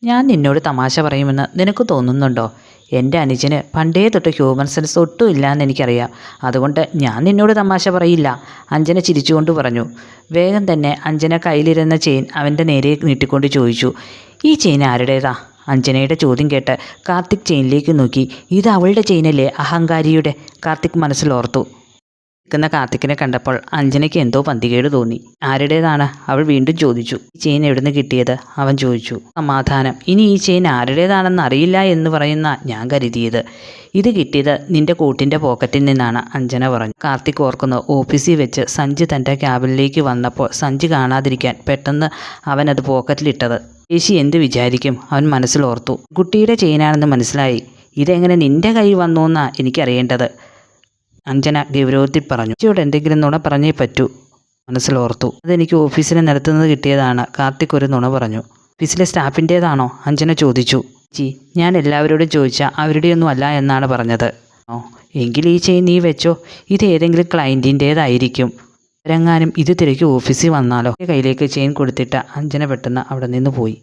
ഞാൻ നിന്നോട് തമാശ പറയുമെന്ന് നിനക്ക് തോന്നുന്നുണ്ടോ? എൻ്റെ അനുജന് പണ്ടേ തൊട്ട് ഹ്യൂമൻ സെൻസ് ഒട്ടും ഇല്ലയെന്ന് എനിക്കറിയാം. അതുകൊണ്ട് ഞാൻ നിന്നോട് തമാശ പറയില്ല. അഞ്ജന ചിരിച്ചുകൊണ്ട് പറഞ്ഞു. വേഗം തന്നെ അഞ്ജന കയ്യിലിരുന്ന ചെയിൻ അവൻ്റെ നേരെ നീട്ടിക്കൊണ്ട് ചോദിച്ചു, ഈ ചെയിൻ ആരുടേതാ? അഞ്ജനയുടെ ചോദ്യം കേട്ട് കാർത്തിക് ചെയിനിലേക്ക് നോക്കി. ഇത് അവളുടെ ചെയിനല്ലേ, അഹങ്കാരിയുടെ. കാർത്തിക് മനസ്സിലോർത്തു. നിൽക്കുന്ന കാർത്തിക്കിനെ കണ്ടപ്പോൾ അഞ്ജനയ്ക്ക് എന്തോ പന്തികേട് തോന്നി. ആരുടേതാണ്? അവൾ വീണ്ടും ചോദിച്ചു. ഈ ചെയിൻ എവിടുന്ന് കിട്ടിയത്? അവൻ ചോദിച്ചു. സമാധാനം. ഇനി ഈ ചെയിൻ ആരുടേതാണെന്ന് അറിയില്ല എന്ന് പറയുന്ന ഞാൻ കരുതിയത്. ഇത് കിട്ടിയത് നിന്റെ കോട്ടിൻ്റെ പോക്കറ്റിൽ നിന്നാണ്, അഞ്ജന പറഞ്ഞു. കാർത്തിക് ഓർക്കുന്നു, ഓഫീസിൽ വെച്ച് സഞ്ജി തൻ്റെ ക്യാബിനിലേക്ക് വന്നപ്പോൾ സഞ്ജി കാണാതിരിക്കാൻ പെട്ടെന്ന് അവൻ അത് പോക്കറ്റിലിട്ടത്. ചേച്ചി എന്ത് വിചാരിക്കും? അവൻ മനസ്സിലോർത്തു. കുട്ടിയുടെ ചെയിനാണെന്ന് മനസ്സിലായി. ഇതെങ്ങനെ നിന്റെ കയ്യിൽ വന്നു എന്നാണ് എനിക്കറിയേണ്ടത്, അഞ്ജന ഗൗരവത്തിൽ പറഞ്ഞു. ചേച്ചിയോട് എന്തെങ്കിലും നുണ പറഞ്ഞേ പറ്റൂ, മനസ്സിലോർത്തു. അതെനിക്ക് ഓഫീസിലെ നിലത്തുനിന്ന് കിട്ടിയതാണ്, കാർത്തിക് ഒരു നുണ പറഞ്ഞു. ഓഫീസിലെ സ്റ്റാഫിൻ്റേതാണോ? അഞ്ജന ചോദിച്ചു. ചേച്ചി, ഞാൻ എല്ലാവരോടും ചോദിച്ചാൽ അവരുടെയൊന്നും അല്ല എന്നാണ് പറഞ്ഞത്. എങ്കിൽ ഈ ചെയിൻ നീ വെച്ചോ. ഇത് ഏതെങ്കിലും ക്ലയൻറ്റിൻ്റേതായിരിക്കും. രങ്ങാനും ഇത് തിരക്കി ഓഫീസിൽ വന്നാലോ? കയ്യിലേക്ക് ചെയിൻ കൊടുത്തിട്ട് അഞ്ജന പെട്ടെന്ന് അവിടെ നിന്ന് പോയി.